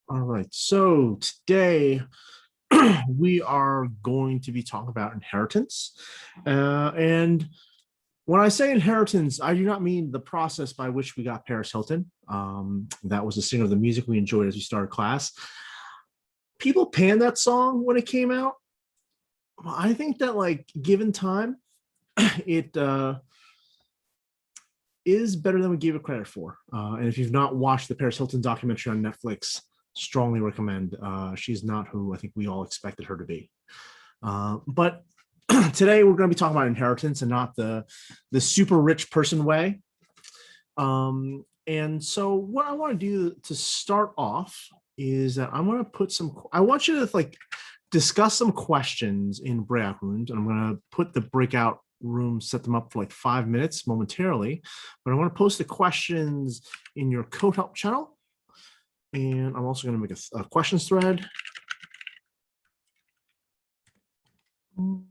All right. So today we are going to be talking about inheritance. And when I say inheritance, I do not mean the process by which we got Paris Hilton. That was the singer of the music we enjoyed as we started class. People panned that song when it came out. I think that, like, given time, it is better than we gave it credit for. And if you've not watched the Paris Hilton documentary on Netflix, strongly recommend. She's not who I think we all expected her to be. But today we're going to be talking about inheritance and not the super rich person way. And so what I want to do to start off is that I'm going to put some. I want you to discuss some questions in breakout rooms, and I'm going to put the breakout room, set them up for like 5 minutes momentarily. But I want to post the questions in your Code Help channel. And I'm also going to make a questions thread. And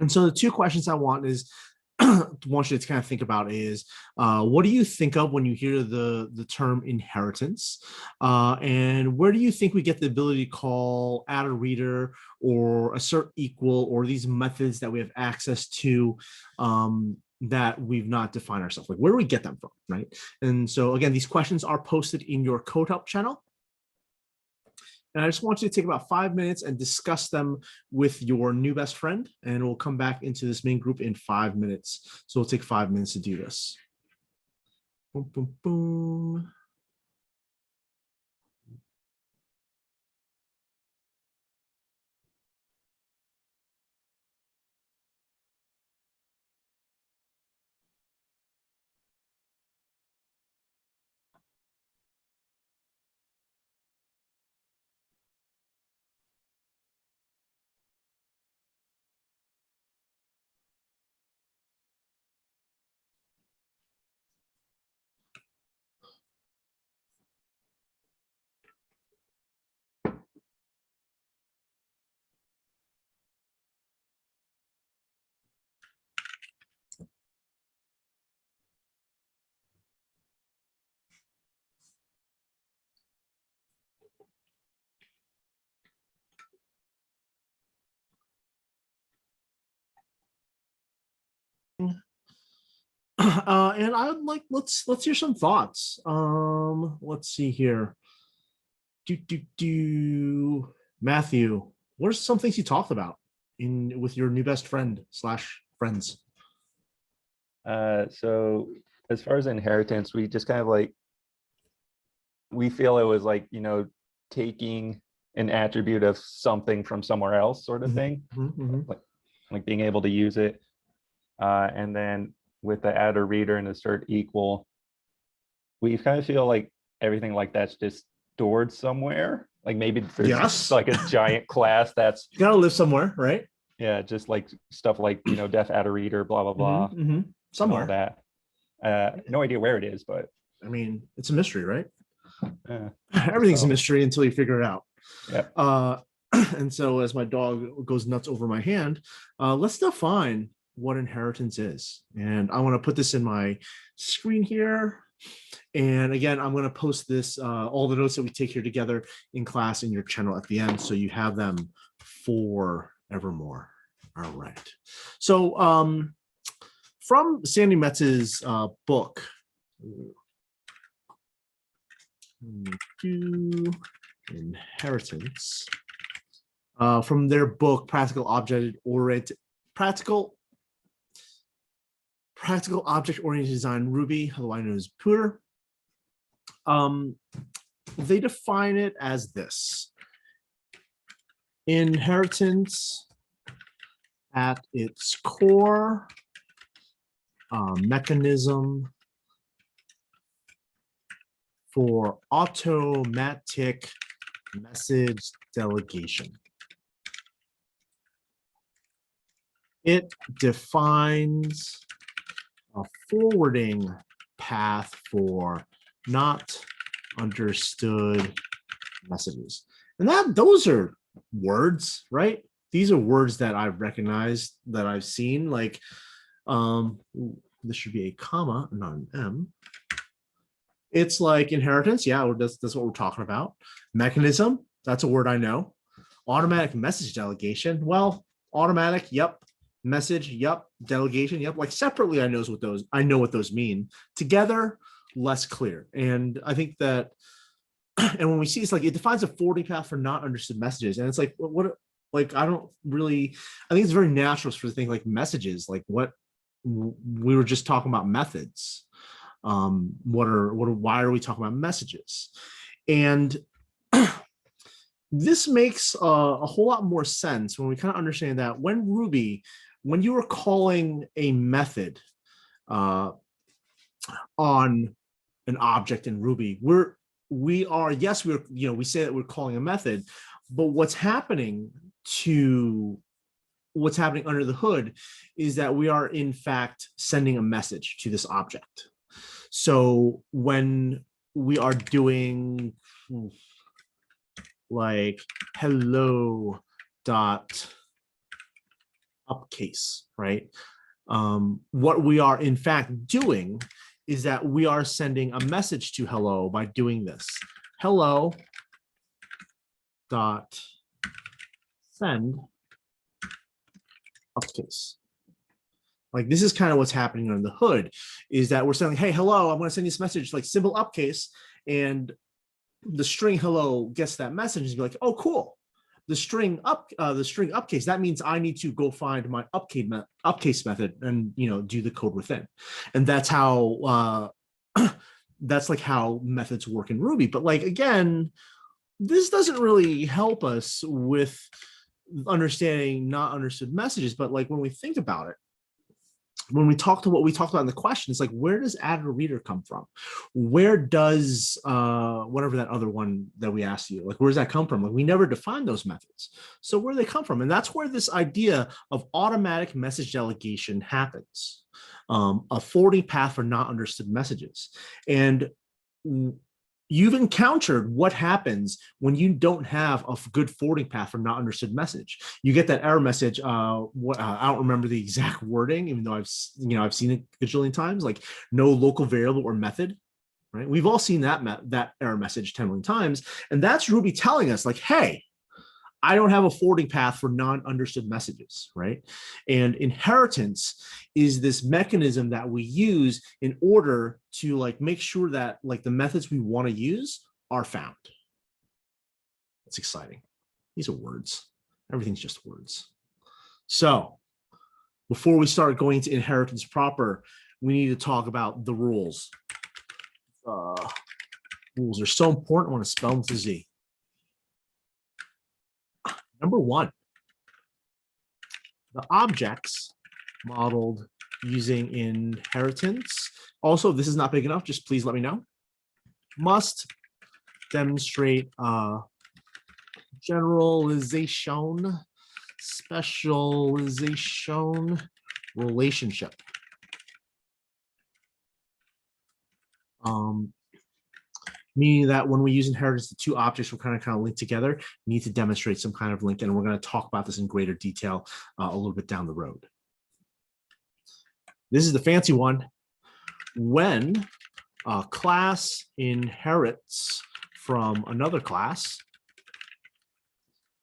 so the two questions I want you to kind of think about is, what do you think of when you hear the term inheritance? And where do you think we get the ability to call add a reader or assert equal, or these methods that we have access to that we've not defined ourselves? Like, where do we get them from, right? And so again, these questions are posted in your Code Help channel. And I just want you to take about 5 minutes and discuss them with your new best friend, and we'll come back into this main group in 5 minutes. So we'll take 5 minutes to do this. Boom, boom, boom. And I would like, let's hear some thoughts. Let's see here. Matthew, what are some things you talked about in with your new best friend slash friends? So as far as inheritance, we just kind of we feel it was taking an attribute of something from somewhere else, sort of thing, like being able to use it. And then with the add a reader and assert equal, we kind of feel like everything like that's just stored somewhere. Like maybe there's like a giant class that's gotta live somewhere, right? Yeah, just like stuff like def add a reader, blah blah blah, somewhere. All that. No idea where it is, but I mean, it's a mystery, right? Everything's a mystery until you figure it out. Yeah. And so as my dog goes nuts over my hand, let's define what inheritance is. And I want to put this in my screen here. And again, I'm going to post this, all the notes that we take here together in class in your channel at the end, so you have them forevermore. All right. So from Sandy Metz's book, inheritance, from their book, Practical Object Oriented Design Ruby, otherwise known as POODR. They define it as this: inheritance at its core, mechanism for automatic message delegation. It defines a forwarding path for not understood messages. And those are words, right? These are words that I've recognized, that I've seen. Like, this should be a comma, not an M. It's like inheritance. Yeah, that's what we're talking about. Mechanism. That's a word I know. Automatic message delegation. Well, automatic. Yep. Message. Yep. Delegation. Yep. Like separately, I know what those mean. Together, less clear. And I think that, and when we see it's like it defines a forwarding path for not understood messages, and it's like what like I don't really. I think it's very natural for the thing like messages. Like what we were just talking about methods. Why are we talking about messages? And this makes a whole lot more sense when we kind of understand that when you are calling a method uh, on an object in Ruby, we are, yes, we're, we say that we're calling a method, but what's happening under the hood is that we are in fact sending a message to this object. So when we are doing like hello dot uppercase, right? What we are in fact doing is that we are sending a message to hello by doing this. Hello dot send uppercase. Like this is kind of what's happening under the hood, is that we're saying, hey, hello, I'm going to send this message like symbol uppercase, and the string hello gets that message and be like, oh, cool. The string uppercase, that means I need to go find my uppercase method and do the code within. And that's how that's like how methods work in Ruby. But like again, this doesn't really help us with understanding not understood messages. But like when we think about it, when we talk to what we talked about in the question, it's like, where does add a reader come from? Where does whatever that other one that we asked you, like, where does that come from? Like, we never defined those methods. So where do they come from? And that's where this idea of automatic message delegation happens. A forwarding path for not understood messages. And you've encountered what happens when you don't have a good forwarding path for not understood message. You get that error message. I don't remember the exact wording, even though I've seen it a gajillion times, like no local variable or method, right? We've all seen that error message 10 million times. And that's Ruby telling us like, hey, I don't have a forwarding path for non-understood messages, right? And inheritance is this mechanism that we use in order to like make sure that like the methods we want to use are found. That's exciting. These are words. Everything's just words. So before we start going into inheritance proper, we need to talk about the rules. Rules are so important. I want to spell them with a Z. Number one, the objects modeled using inheritance. Also, if this is not big enough, just please let me know. Must demonstrate generalization, specialization relationship. Meaning that when we use inheritance, the two objects will kind of link together, need to demonstrate some kind of link. And we're going to talk about this in greater detail a little bit down the road. This is the fancy one. When a class inherits from another class,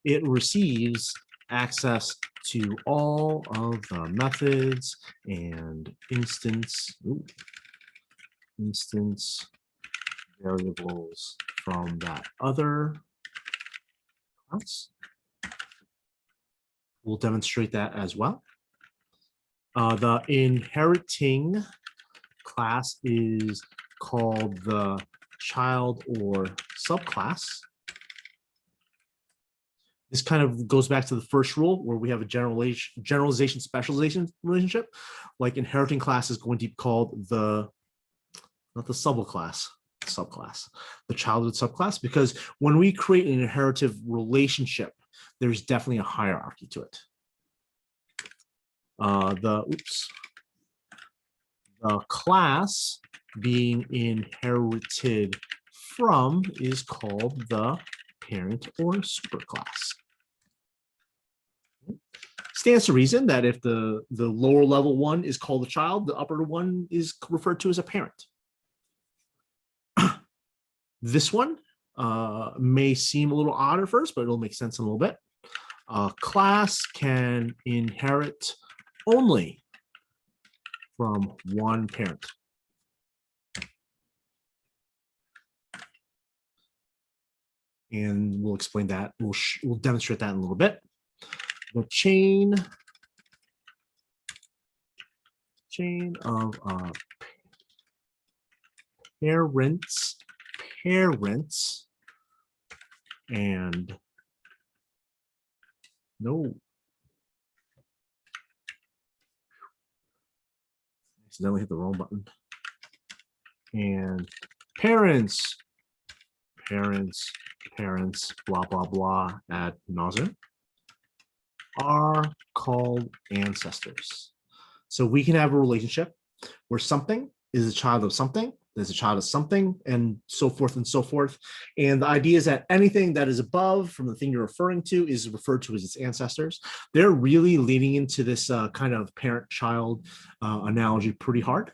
it receives access to all of the methods and instance variables from that other class. We'll demonstrate that as well. The inheriting class is called the child or subclass. This kind of goes back to the first rule where we have a generalization specialization relationship. Like inheriting class is going to be called the, not the subclass, the childhood subclass, because when we create an inheritive relationship, there's definitely a hierarchy to it. The class being inherited from is called the parent or superclass. Stands to reason that if the lower level one is called a child, the upper one is referred to as a parent. This one may seem a little odd at first, but it'll make sense in a little bit. A class can inherit only from one parent. And we'll explain that. We'll demonstrate that in a little bit. The chain of parents and no. Accidentally hit the wrong button. And parents, blah, blah, blah, ad nauseam, are called ancestors. So we can have a relationship where something is a child of something, there's a child of something, and so forth and so forth. And the idea is that anything that is above from the thing you're referring to is referred to as its ancestors. They're really leaning into this kind of parent-child analogy pretty hard.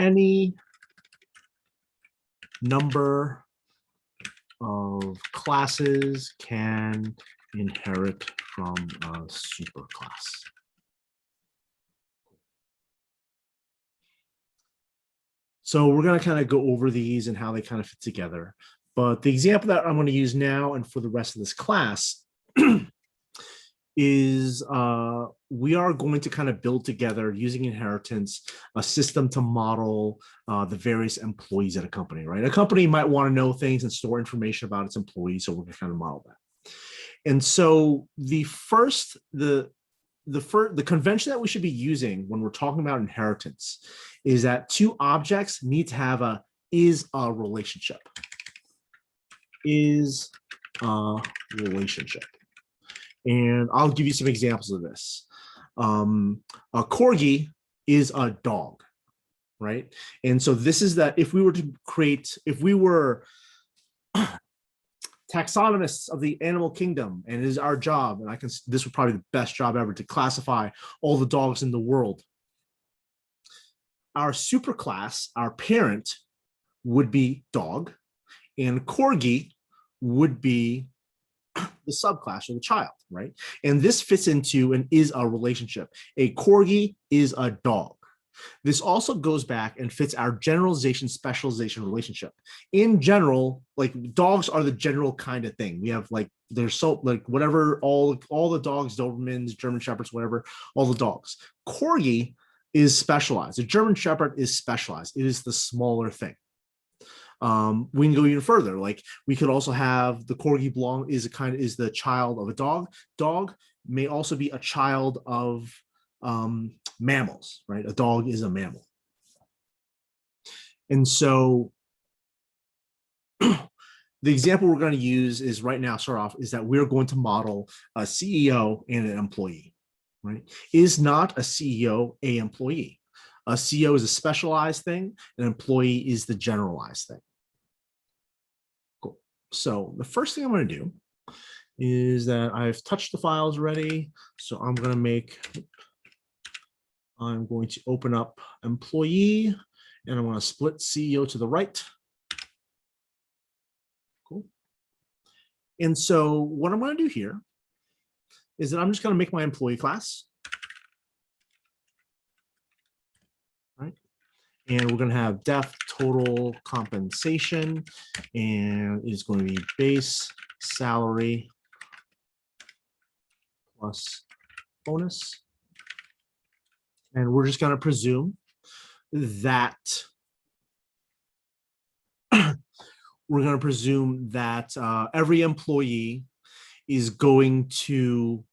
Any number of classes can inherit from a superclass. So we're going to kind of go over these and how they kind of fit together. But the example that I'm going to use now and for the rest of this class is we are going to kind of build together, using inheritance, a system to model the various employees at a company, right? A company might want to know things and store information about its employees, so we're going to kind of model that. And so the convention that we should be using when we're talking about inheritance is that two objects need to have a relationship. Is a relationship. And I'll give you some examples of this. A corgi is a dog, right? And so this is that if we were taxonomists of the animal kingdom, and it is our job, and this would probably be the best job ever to classify all the dogs in the world. Our superclass, our parent, would be dog, and corgi would be the subclass or the child, right? And this fits into an is a relationship. A corgi is a dog. This also goes back and fits our generalization specialization relationship. In general, like dogs are the general kind of thing. We have like there's so like whatever all the dogs, Dobermans, German Shepherds, whatever, all the dogs. Corgi is specialized. A German Shepherd is specialized. It is the smaller thing. We can go even further. Like we could also have the corgi is the child of a dog. Dog may also be a child of mammals, right? A dog is a mammal. And so the example we're going to use is right now, start off, is that we're going to model a CEO and an employee, right? Is not a CEO an employee? A CEO is a specialized thing, an employee is the generalized thing. Cool. So the first thing I'm going to do is that I've touched the files already. So I'm going to open up employee, and I'm going to split CEO to the right. Cool. And so what I'm going to do here is that I'm just going to make my employee class. Right. And we're going to have def total compensation, and it's going to be base salary plus bonus. And we're just going to presume that every employee is going to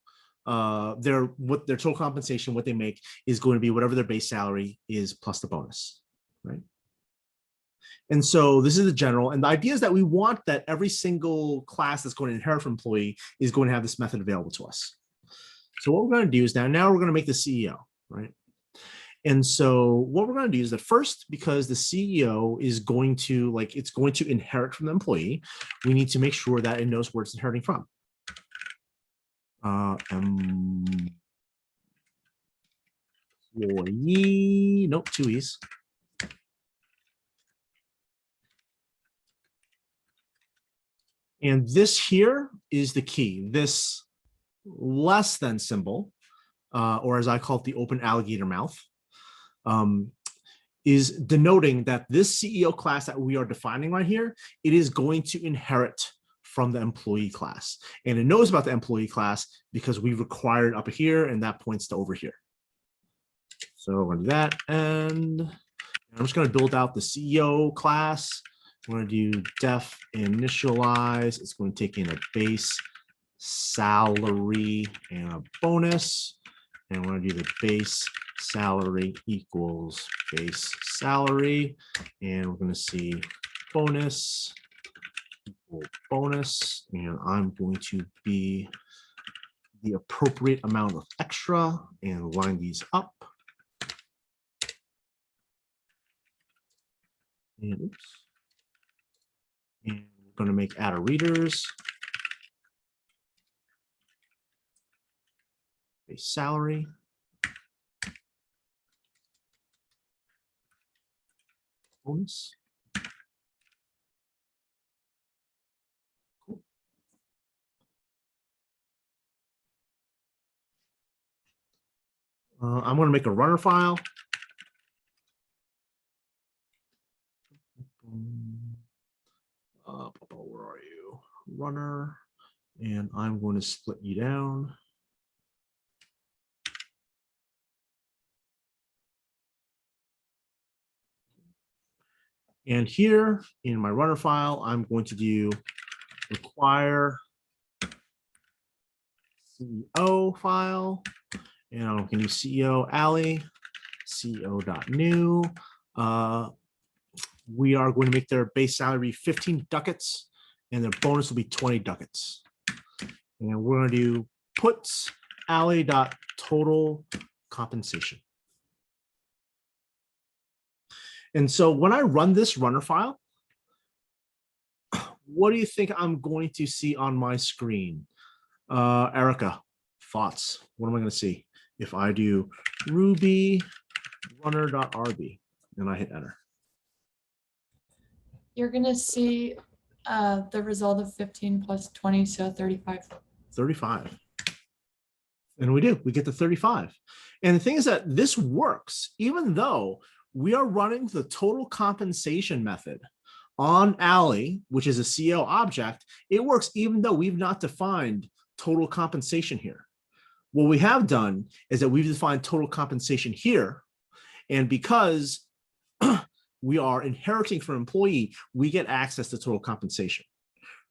their total compensation, what they make, is going to be whatever their base salary is plus the bonus, right? And so this is the general, and the idea is that we want that every single class that's going to inherit from employee is going to have this method available to us. So what we're going to do is now we're going to make the CEO, right? And so what we're going to do is that first, because the CEO is going to inherit from the employee, we need to make sure that it knows where it's inheriting from. employee, nope, two E's. And this here is the key. This less than symbol, or as I call it, the open alligator mouth, is denoting that this CEO class that we are defining right here, it is going to inherit from the employee class. And it knows about the employee class because we require it up here, and that points to over here. So we're going to do that. And I'm just going to build out the CEO class. We're going to do def initialize. It's going to take in a base salary and a bonus. And we're going to do the base salary equals base salary. And we're going to see bonus equal bonus. And I'm going to be the appropriate amount of extra and line these up. And oops. And we're going to make add readers. Base salary. Bonus. Cool. I'm going to make a runner file. Where are you? Runner. And I'm going to split you down. And here in my runner file, I'm going to do require CEO file. And I'm going to do CEO alley, CEO.new. We are going to make their base salary 15 ducats, and their bonus will be 20 ducats. And we're going to do puts alley.total compensation. And so when I run this runner file, what do you think I'm going to see on my screen? Erica, thoughts? What am I going to see if I do Ruby runner.rb and I hit enter? You're going to see the result of 15 plus 20, so 35. 35. And we do. We get to 35. And the thing is that this works, even though we are running the total compensation method on Alley, which is a CEO object. It works even though we've not defined total compensation here. What we have done is that we've defined total compensation here. And because we are inheriting from employee, we get access to total compensation,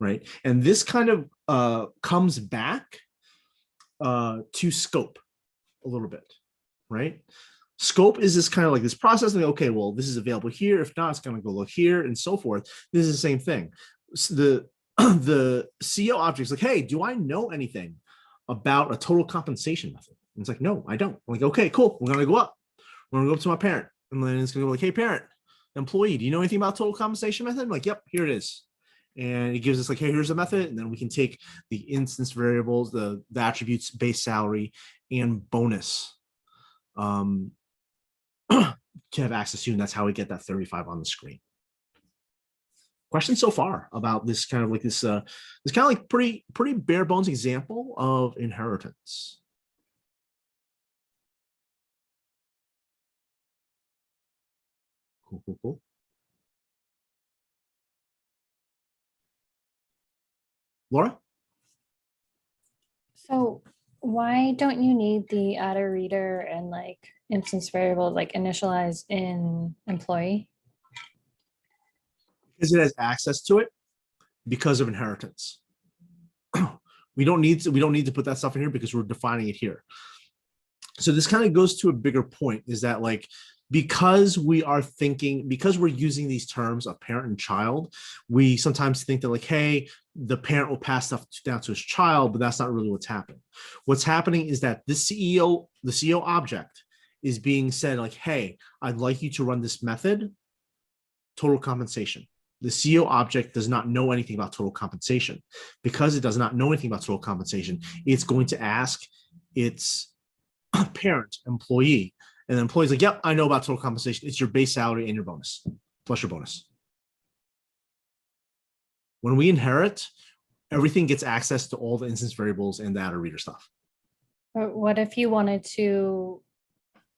right? And this kind of comes back to scope a little bit, right? Scope is this kind of like this process. Like, okay, well, this is available here. If not, it's going to go look here and so forth. This is the same thing. So the CEO object is like, hey, do I know anything about a total compensation method? And it's like, no, I don't. I'm like, okay, cool. We're going to go up. We're going to go up to my parent. And then it's going to go like, hey, parent, employee, do you know anything about total compensation method? I'm like, yep, here it is. And it gives us like, hey, here's the method. And then we can take the instance variables, the attributes, base salary, and bonus. To have access to, and that's how we get that 35 on the screen. Questions so far about this kind of like this kind of like pretty bare bones example of inheritance? Cool. Laura? So why don't you need the add reader and like instance variable like initialize in employee? Because it has access to it because of inheritance. we don't need to put that stuff in here because we're defining it here. So this kind of goes to a bigger point, is that like, because we're using these terms of parent and child, we sometimes think that like, hey, the parent will pass stuff down to his child, but that's not really what's happening. What's happening is that the CEO object is being said like, hey, I'd like you to run this method, total compensation. The CEO object does not know anything about total compensation. Because it does not know anything about total compensation, it's going to ask its parent employee, And the employee's like, yep, I know about total compensation. It's your base salary and your bonus, plus your bonus. When we inherit, everything gets access to all the instance variables and the adder reader stuff. But what if you wanted to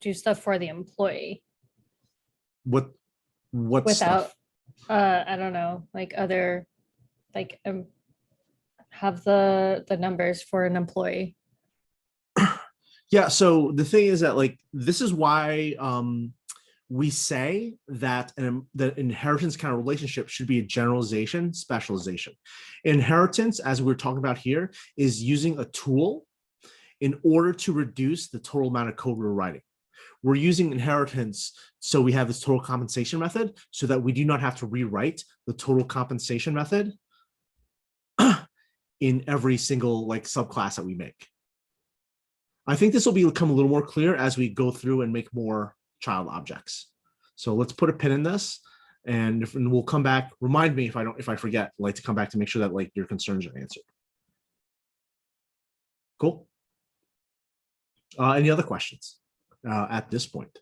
do stuff for the employee What without, stuff? I don't know, like other, like have the numbers for an employee? Yeah, so the thing is that like this is why we say that the inheritance kind of relationship should be a generalization, specialization. Inheritance, as we're talking about here, is using a tool in order to reduce the total amount of code we're writing. We're using inheritance so we have this total compensation method so that we do not have to rewrite the total compensation method in every single like subclass that we make. I think this will become a little more clear as we go through and make more child objects. So let's put a pin in this, and we'll come back. Remind me if I forget, like to come back to make sure that like your concerns are answered. Cool. Any other questions at this point?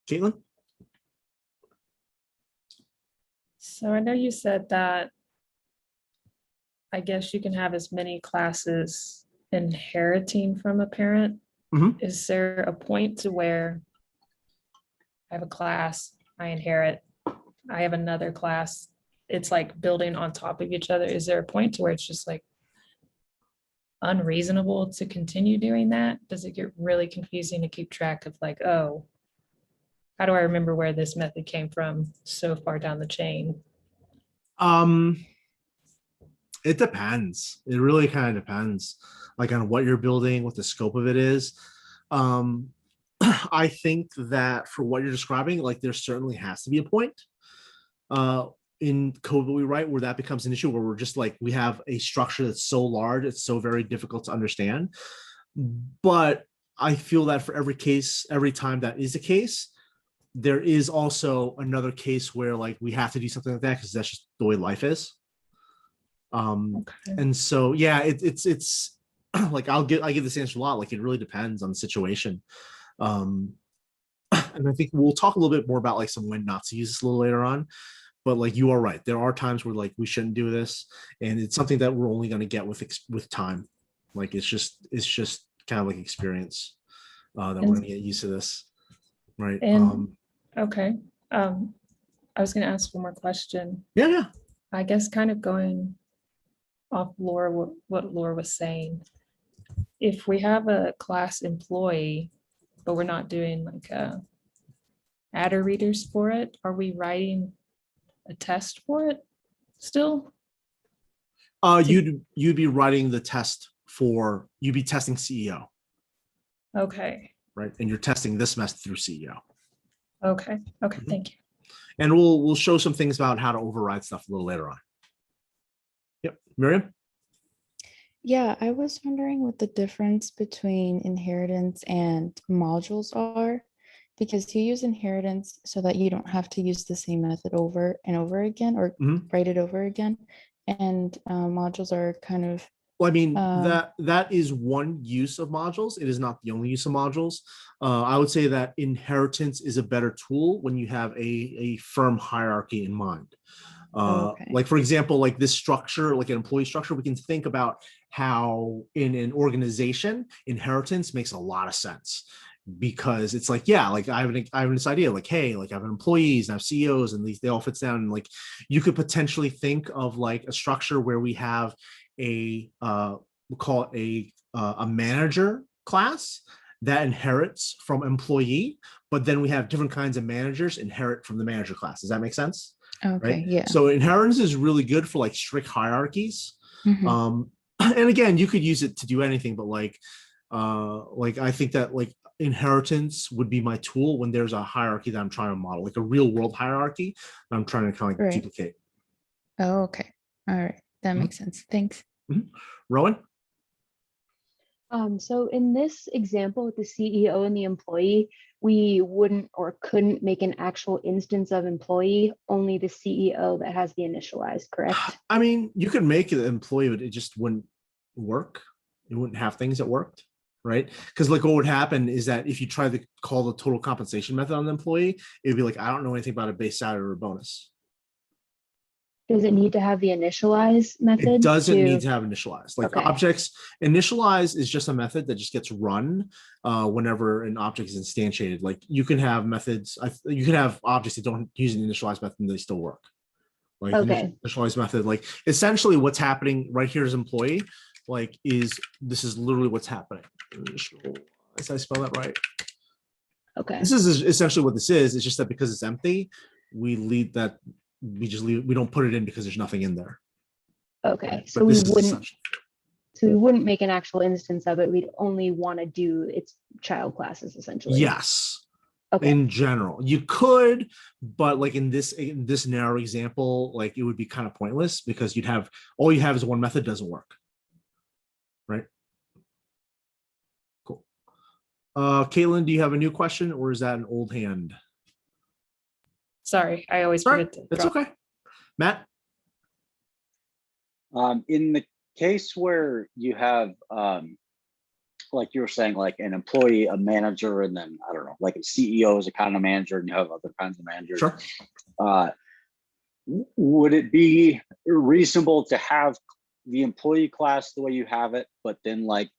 Caitlin? So I know you said that I guess you can have as many classes inheriting from a parent. Mhm. Is there a point to where I have a class, I inherit, I have another class, it's like building on top of each other? Is there a point to where it's just like unreasonable to continue doing that? Does it get really confusing to keep track of like, oh, how do I remember where this method came from so far down the chain? It depends. It really kind of depends, like on what you're building, what the scope of it is. I think that for what you're describing, like there certainly has to be a point in code that we write where that becomes an issue, where we're just like we have a structure that's so large, it's so very difficult to understand. But I feel that for every case, every time that is the case, there is also another case where like we have to do something like that because that's just the way life is. Okay. And so yeah, it's like I give this answer a lot. Like it really depends on the situation. And I think we'll talk a little bit more about like some when not to use this a little later on. But like you are right, there are times where like we shouldn't do this, and it's something that we're only going to get with time. Like it's just kind of like experience that we're going to get used to this, right? And okay. I was going to ask one more question. Yeah. I guess kind of going off Laura, what Laura was saying. If we have a class employee, but we're not doing like adder readers for it, are we writing a test for it still? You'd be writing the test you'd be testing CEO, Okay. right? And you're testing this method through CEO. Okay. Mhm. Thank you. And we'll show some things about how to override stuff a little later on. Yep, Miriam. Yeah, I was wondering what the difference between inheritance and modules are, because you use inheritance so that you don't have to use the same method over and over again or Mhm. write it over again. And modules are kind of, Well, I mean, Um, that is one use of modules. It is not the only use of modules. I would say that inheritance is a better tool when you have a firm hierarchy in mind. okay. Like for example, like this structure, like an employee structure, we can think about how in an organization, inheritance makes a lot of sense because it's like, yeah, like I have this idea, like, hey, like I have employees and I have CEOs and they all fits down. And like you could potentially think of like a structure where we have we'll call it a manager class that inherits from employee, but then we have different kinds of managers inherit from the manager class. Does that make sense? Okay, Right. yeah. So inheritance is really good for like strict hierarchies. Mhm. And again, you could use it to do anything, but like I think that like inheritance would be my tool when there's a hierarchy that I'm trying to model, like a real world hierarchy that I'm trying to kind of like Right. duplicate. Oh, okay. All right. That Mhm. makes sense. Thanks. Rowan? So in this example with the CEO and the employee, we wouldn't or couldn't make an actual instance of employee, only the CEO that has the initialized, correct? I mean, you could make an employee, but it just wouldn't work. it wouldn't have things that worked, right? Because like what would happen is that if you try to call the total compensation method on the employee, it'd be like, I don't know anything about a base salary or a bonus. Does it need to have the initialize method? It doesn't to- need to have initialize. Like Okay. objects, initialize is just a method that just gets run whenever an object is instantiated. Like you can have methods, you can have objects that don't use an initialize method and they still work. Like Okay. initialize method, like essentially what's happening right here is employee, like this is literally what's happening. Did I spell that right? Okay. This is essentially what this is. It's just that because it's empty, we don't put it in because there's nothing in there. Okay. But So we this is wouldn't. essential. So we wouldn't make an actual instance of it. We'd only want to do its child classes essentially. Yes. Okay. In general, you could, but like in this narrow example, like it would be kind of pointless because all you have is one method doesn't work. Right? Cool. Caitlin, do you have a new question or is that an old hand? Sorry, I always Sorry, forget to that's drop. okay. Matt? In the case where you have, like you were saying, like an employee, a manager, and then I don't know, like a CEO is a kind of manager, and you have other kinds of managers. Sure. Would it be reasonable to have the employee class the way you have it, but then like,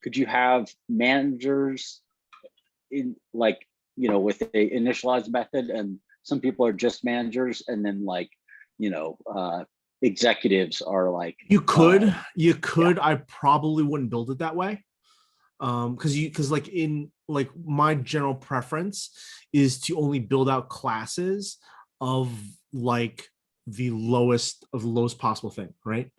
could you have managers in like, with a initialized method, and some people are just managers, and then like, executives are like. You could. I probably wouldn't build it that way. Because like in like my general preference is to only build out classes of like the lowest possible thing, right?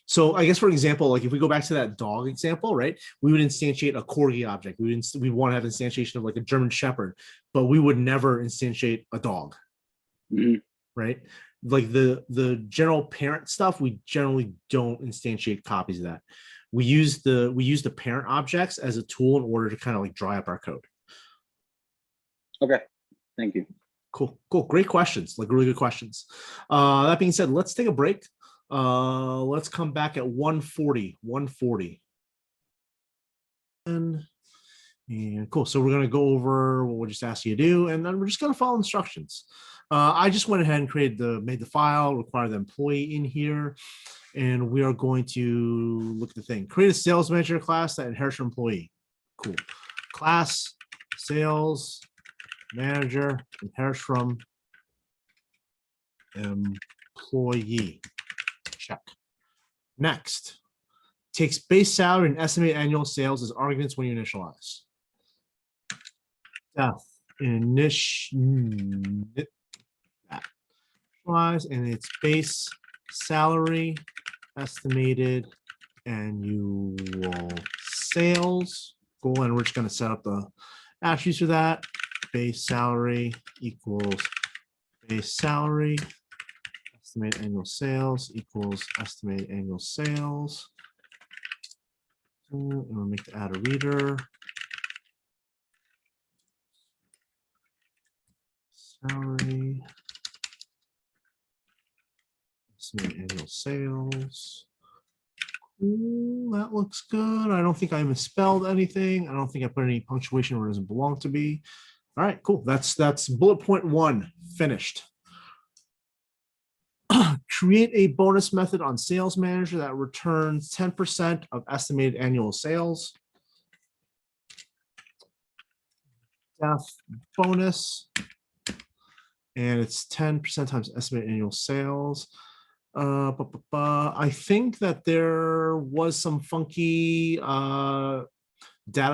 So I guess for example, like if we go back to that dog example, right, we would instantiate a corgi object. We want to have instantiation of like a German Shepherd, but we would never instantiate a dog, right? Like the general parent stuff, we generally don't instantiate copies of that. We use the parent objects as a tool in order to kind of like dry up our code. Okay, thank you. Cool. Great questions, like really good questions. That being said, let's take a break. Let's come back at 1:40. And cool. So we're going to go over what we just asked you to do, and then we're just going to follow instructions. I just went ahead and made the file, require the employee in here, and we are going to look at the thing. Create a sales manager class that inherits your employee. Cool. Class sales manager inherits from employee. Check. Next, takes base salary and estimated annual sales as arguments when you initialize. Initialize and its base salary, estimated annual sales. Cool, and we're just going to set up the attributes for that. Base salary equals base salary. Estimated annual sales equals estimated annual sales. And we'll make the add a reader. Salary. Estimated annual sales. Cool, that looks good. I don't think I misspelled anything. I don't think I put any punctuation where it doesn't belong to be. All right, cool. That's bullet point 1 finished. Create a bonus method on sales manager that returns 10% of estimated annual sales. Bonus. And it's 10% times estimated annual sales. I think that there was some funky data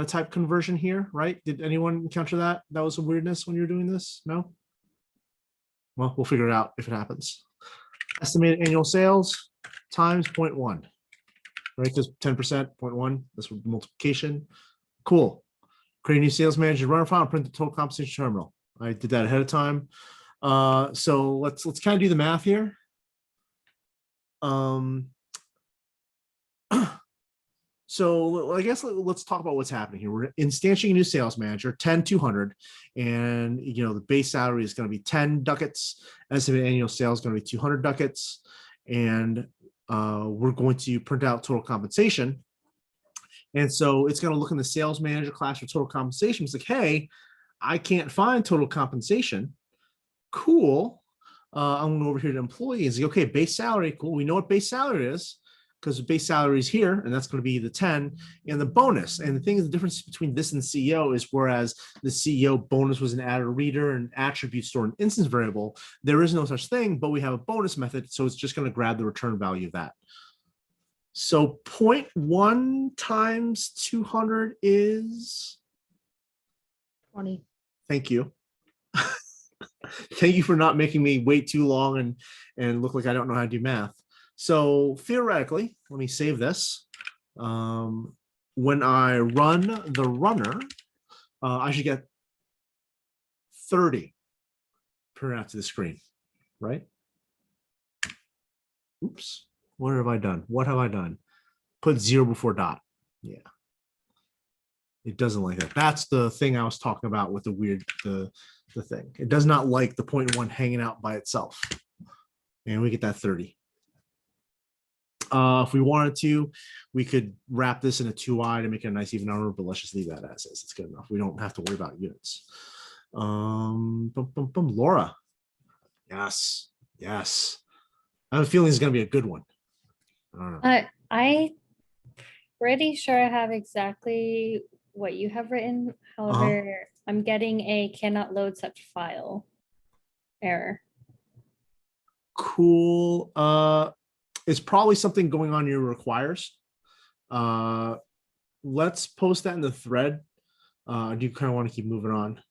type conversion here, right? Did anyone encounter that? That was a weirdness when you're doing this? No? Well, we'll figure it out if it happens. Estimated annual sales times 0.1, right? Because 10%, 0.1, this would be multiplication. Cool. Create a new sales manager runner file and print the total compensation terminal. I did that ahead of time. So let's kind of do the math here. So I guess let's talk about what's happening here. We're instantiating a new sales manager, 10,200, and the base salary is going to be 10 ducats. Estimated annual sales is going to be 200 ducats, and we're going to print out total compensation. And so it's going to look in the sales manager class for total compensation. It's like, hey, I can't find total compensation. Cool. I'm going over here to employees. Like, okay, base salary. Cool. We know what base salary is because the base salary is here, and that's going to be the 10 and the bonus. And the thing is, the difference between this and CEO is whereas the CEO bonus was an added reader and attribute store an instance variable, there is no such thing, but we have a bonus method. So it's just going to grab the return value of that. So 0.1 times 200 is 20. Thank you. Thank you for not making me wait too long and look like I don't know how to do math. So theoretically, let me save this. When I run the runner, I should get 30 printed out to the screen, right? Oops. What have I done? What have I done? Put 0 before dot. Yeah. It doesn't like that. That's the thing I was talking about with the weird, the thing. It does not like the 0.1 hanging out by itself. And we get that 30. If we wanted to, we could wrap this in a 2i to make it a nice even number, but let's just leave that as is. It's good enough. We don't have to worry about units. Laura. Yes. Yes. I have a feeling it's going to be a good one. I don't know. I pretty sure I have exactly what you have written. However, I'm getting a cannot load such file error. Cool. It's probably something going on in your requires. Let's post that in the thread. Do you kind of want to keep moving on?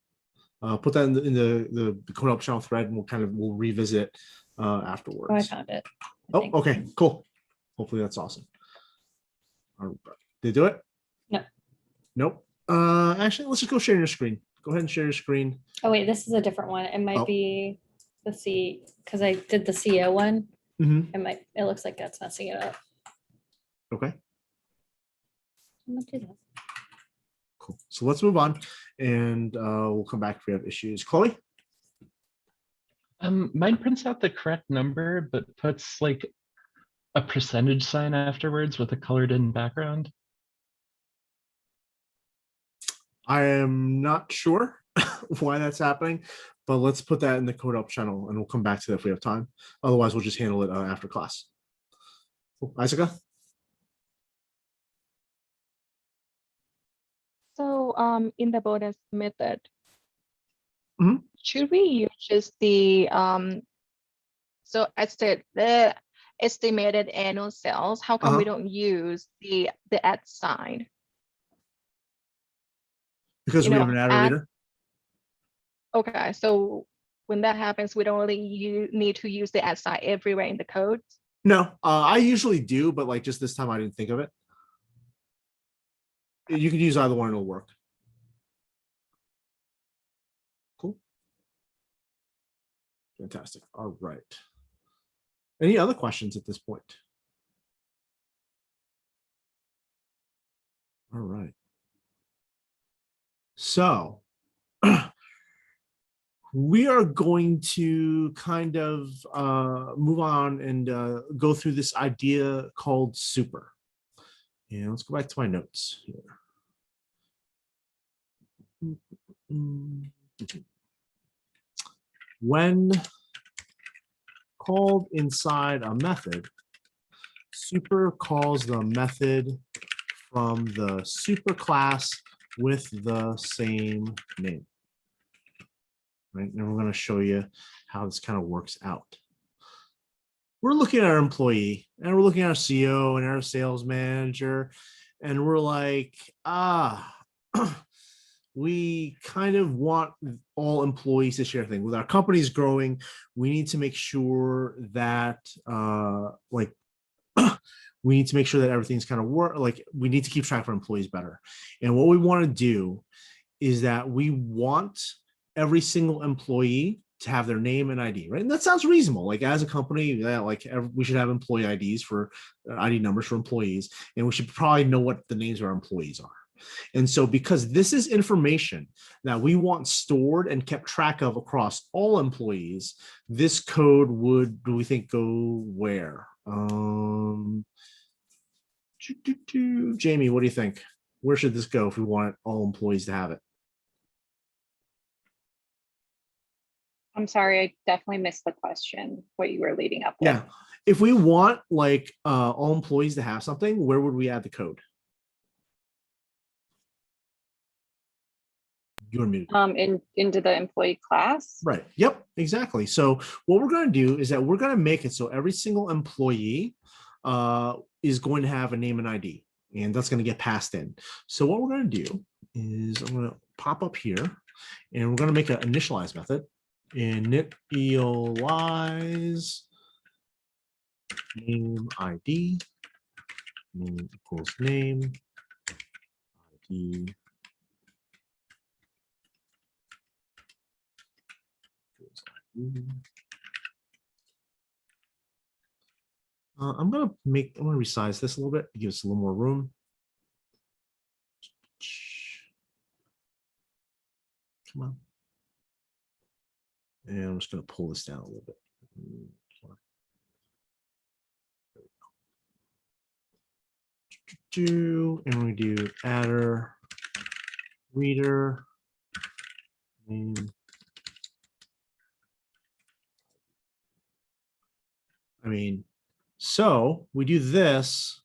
Put that in the Code Help channel thread, and we'll revisit it afterwards. Oh, I found it. I Oh, think. okay, cool. Hopefully that's awesome. All right. Did you do it? No. Nope. Actually, let's just go share your screen. Go ahead and share your screen. Oh wait, this is a different one. It might Oh. be the C because I did the CEO one. Mhm. It looks like that's messing it up. Okay, I'm gonna do that. cool. So let's move on, and we'll come back if we have issues. Chloe? Mine prints out the correct number, but puts like a percentage sign afterwards with a colored in background. I am not sure why that's happening, but let's put that in the Code Help channel, and we'll come back to that if we have time. Otherwise, we'll just handle it after class. Cool. Isaac? So in the bonus method, Mhm. should we use just the so as the estimated annual sales? How come we don't use the at sign? Because You we know, have an adder add- reader. Okay, so when that happens, we don't really need to use the at sign everywhere in the code. No, I usually do, but like just this time I didn't think of it. You could use either one, it'll work. Cool. Fantastic. All right. Any other questions at this point? All right. So we are going to kind of move on and go through this idea called super. And let's go back to my notes here. When called inside a method, super calls the method from the super class with the same name. Right, and we're going to show you how this kind of works out. We're looking at our employee, and we're looking at our CEO and our sales manager, and we're like, we kind of want all employees to share things. With our companies growing, we need to make sure that we need to make sure that everything's kind of like we need to keep track of our employees better. And what we want to do is that we want every single employee to have their name and ID, right? And that sounds reasonable. Like as a company, yeah, we should have employee IDs for ID numbers for employees, and we should probably know what the names of our employees are. And so because this is information that we want stored and kept track of across all employees, this code would, do we think, go where? Jamie, what do you think? Where should this go if we want all employees to have it? I'm sorry, I definitely missed the question, what you were leading up with. Yeah. If we want like all employees to have something, where would we add the code? You're muted. Into the employee class. Right. Yep, exactly. So what we're going to do is that we're going to make it so every single employee is going to have a name and ID, and that's going to get passed in. So what we're going to do is I'm going to pop up here, and we're going to make an initialize method. Initialize name ID, name equals name, ID I'm gonna resize this a little bit, give us a little more room. Come on. And I'm just gonna pull this down a little bit. And we do adder, reader, name. I mean, so we do this.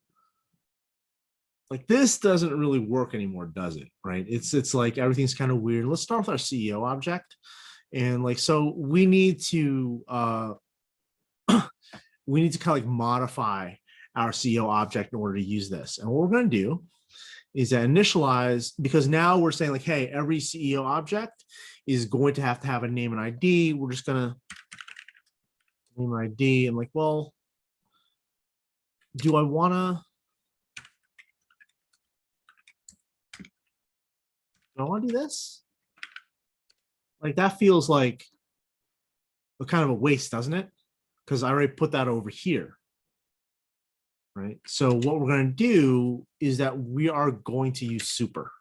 Like this doesn't really work anymore, does it? Right? It's like everything's kind of weird. Let's start with our CEO object. And like, so we need to kind of like modify our CEO object in order to use this. And what we're going to do is that initialize, because now we're saying like, hey, every CEO object is going to have a name and ID. We're just going to name and ID. And like, well, do I want to do this? Like that feels like a kind of a waste, doesn't it? Because I already put that over here. Right. So what we're going to do is that we are going to use super.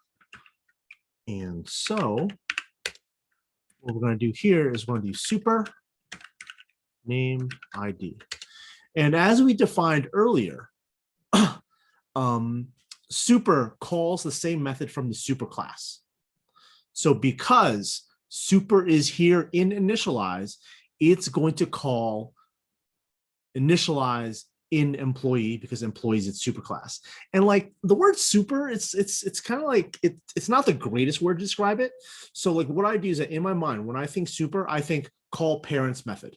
And so what we're going to do here is we're going to do super name ID. And as we defined earlier, super calls the same method from the super class. So because super is here in initialize, it's going to call initialize in employee because employees it's super class. And like the word super, it's kind of like it's not the greatest word to describe it. So like what I do is that in my mind, when I think super, I think call parents method.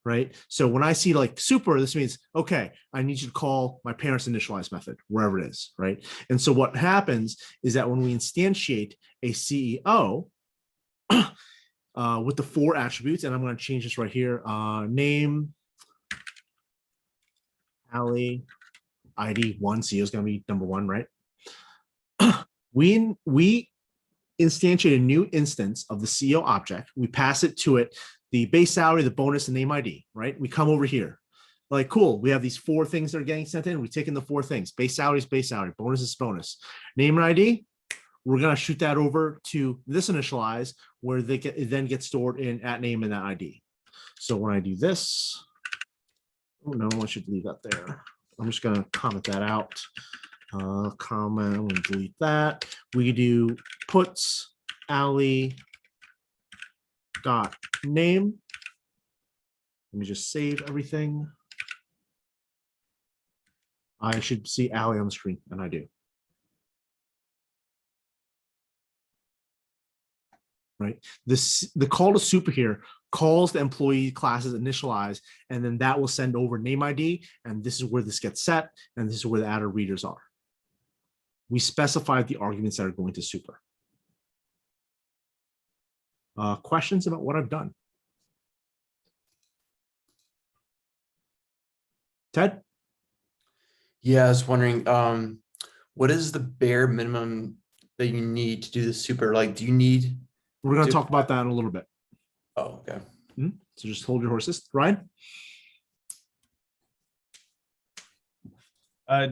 Right. So when I see like super, this means, okay, I need you to call my parents initialize method, wherever it is. Right. And so what happens is that when we instantiate a CEO with the 4 attributes, and I'm going to change this right here, name, Ali, ID 1, CEO is going to be number 1, right? We instantiate a new instance of the CEO object. We pass it to it the base salary, the bonus, and name ID, right? We come over here. Like, cool, we have these 4 things that are getting sent in. We take in the 4 things. Base salary is base salary, bonus is bonus. Name and ID, we're going to shoot that over to this initialize where it then gets stored in at name and that ID. So when I do this, oh no, I should leave that there. I'm just going to comment that out. Comment, I'm going to delete that. We do puts Ali dot name. Let me just save everything. I should see Ali on the screen, and I do. Right. The call to super here calls the employee classes initialize, and then that will send over name ID, and this is where this gets set, and this is where the adder readers are. We specified the arguments that are going to super. Questions about what I've done? Ted? Yeah, I was wondering, what is the bare minimum that you need to do the super? Like, do you need? We're going to talk about that in a little bit. Oh, okay. So just hold your horses. Ryan?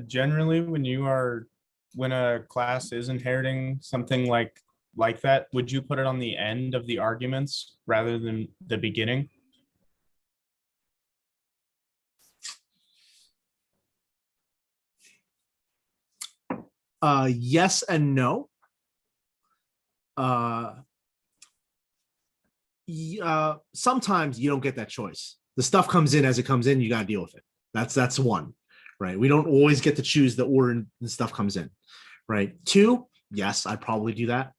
Generally, when a class is inheriting something like that, would you put it on the end of the arguments rather than the beginning? Yes and no. Sometimes you don't get that choice. The stuff comes in as it comes in. You got to deal with it. That's one, right? We don't always get to choose the order the stuff comes in, right? Two, yes, I'd probably do that.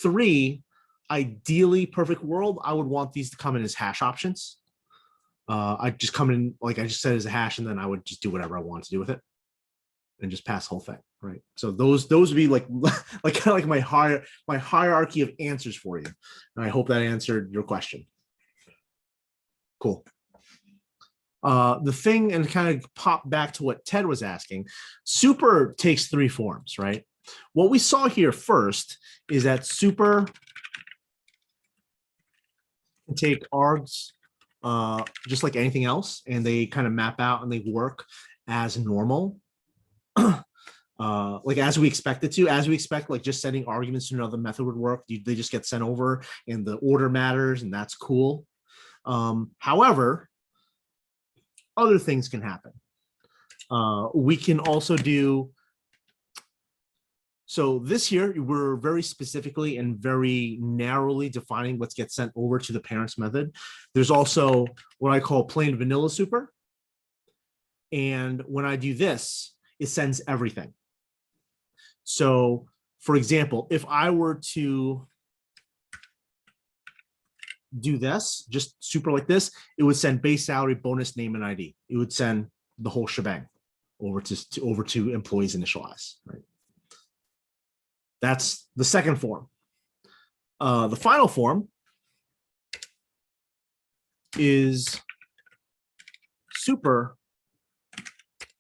Three, ideally, perfect world, I would want these to come in as hash options. I just come in, like I just said, as a hash, and then I would just do whatever I want to do with it and just pass the whole thing, right? So those would be like kind of like my hierarchy of answers for you. And I hope that answered your question. Cool. The thing, and kind of pop back to what Ted was asking, super takes three forms, right? What we saw here first is that super can take args just like anything else, and they kind of map out and they work as normal. Like as we expect it to, as we expect, like just sending arguments to another method would work. They just get sent over and the order matters, and that's cool. However, other things can happen. We can also do, so this year we're very specifically and very narrowly defining what gets sent over to the parents method. There's also what I call plain vanilla super. And when I do this, it sends everything. So for example, if I were to do this, just super like this, it would send base salary, bonus, name, and ID. It would send the whole shebang over to employees initialize, right? That's the second form. The final form is super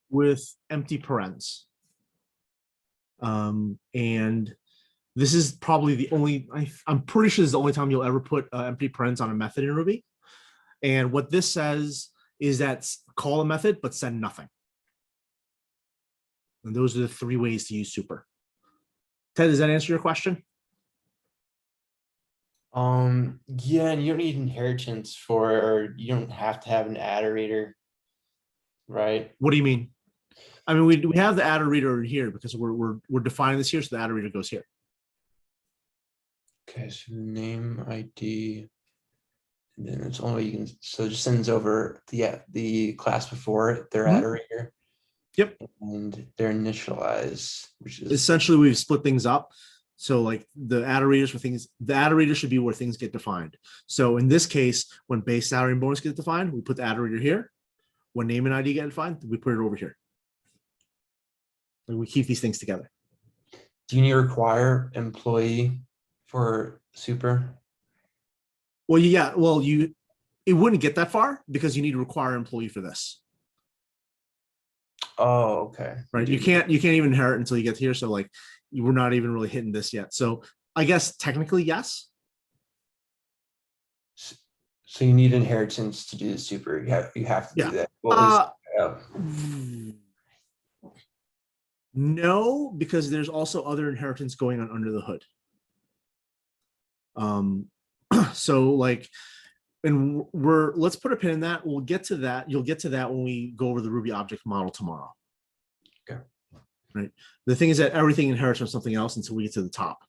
with empty parens. And this is probably the only, I'm pretty sure this is the only time you'll ever put empty parens on a method in Ruby. And what this says is that call a method, but send nothing. And those are the three ways to use super. Ted, does that answer your question? Yeah, and you don't need inheritance or you don't have to have an adderator, right? What do you mean? I mean, we have the adderator here because we're defining this here, so the adderator goes here. Okay, so name ID, and then it's only way you can, so it just sends over the class before their adderator. Yep. And their initialize, which is essentially we've split things up. So like the adorators for things, the adorator should be where things get defined. So in this case, when base salary and bonus get defined, we put the adorator here. When name and ID get defined, we put it over here. And we keep these things together. Do you need to require employee for super? Well, yeah, well, it wouldn't get that far because you need to require employee for this. Oh, okay. Right. You can't even inherit until you get here. So like we're not even really hitting this yet. So I guess technically, yes. So you need inheritance to do the super. You have to do that. No, because there's also other inheritance going on under the hood. So like, and let's put a pin in that. We'll get to that. You'll get to that when we go over the Ruby object model tomorrow. Okay. Right. The thing is that everything inherits from something else until we get to the top.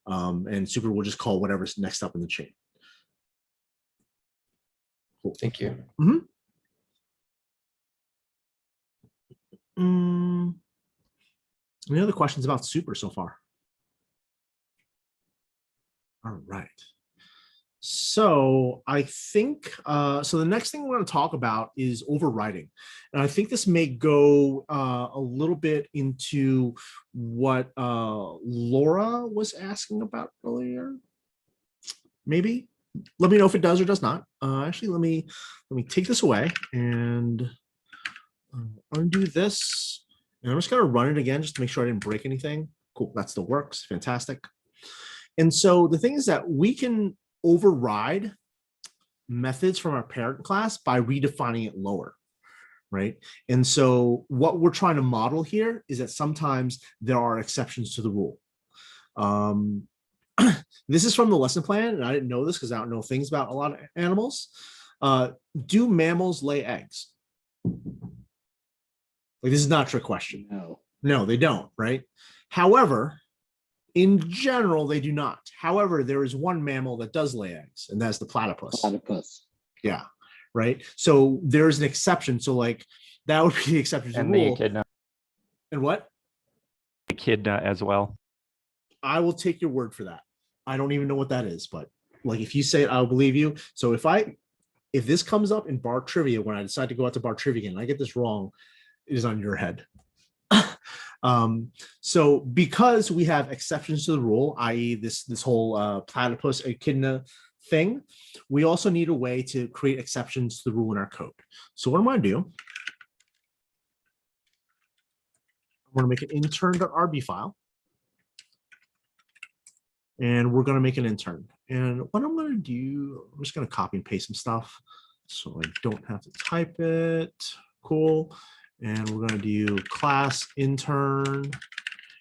And super will just call whatever's next up in the chain. Cool. Thank you. Any other questions about super so far? All right. So I think, so the next thing we're going to talk about is overriding. And I think this may go a little bit into what Laura was asking about earlier. Maybe. Let me know if it does or does not. Actually, let me take this away and undo this. And I'm just going to run it again just to make sure I didn't break anything. Cool, that still works. Fantastic. And so the thing is that we can override methods from our parent class by redefining it lower, right? And so what we're trying to model here is that sometimes there are exceptions to the rule. This is from the lesson plan, and I didn't know this because I don't know things about a lot of animals. Do mammals lay eggs? Like, this is not a trick question. No. No, they don't, right? However, in general, they do not. However, there is one mammal that does lay eggs, and that's the platypus. Platypus. Yeah, right. So there's an exception. So like that would be the exception to the And the rule. echidna, And what? echidna as well. I will take your word for that. I don't even know what that is, but like if you say it, I'll believe you. So if this comes up in bar trivia when I decide to go out to bar trivia and I get this wrong, it is on your head. So because we have exceptions to the rule, i.e. this whole platypus echidna thing, we also need a way to create exceptions to the rule in our code. So what I'm going to do, I'm going to make an intern.rb file. And we're going to make an intern. And what I'm going to do, I'm just going to copy and paste some stuff so I don't have to type it. Cool. And we're going to do class intern.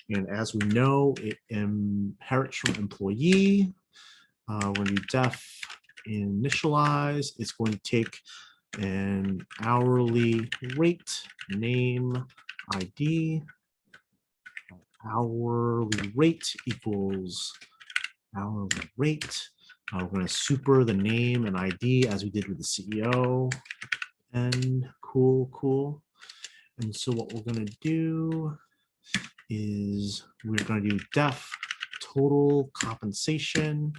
And as we know, it inherits from employee. We're going to do def initialize. It's going to take an hourly rate, name, ID. Hourly rate equals hourly rate. We're going to super the name and ID as we did with the CEO. And cool. And so what we're going to do is we're going to do def total compensation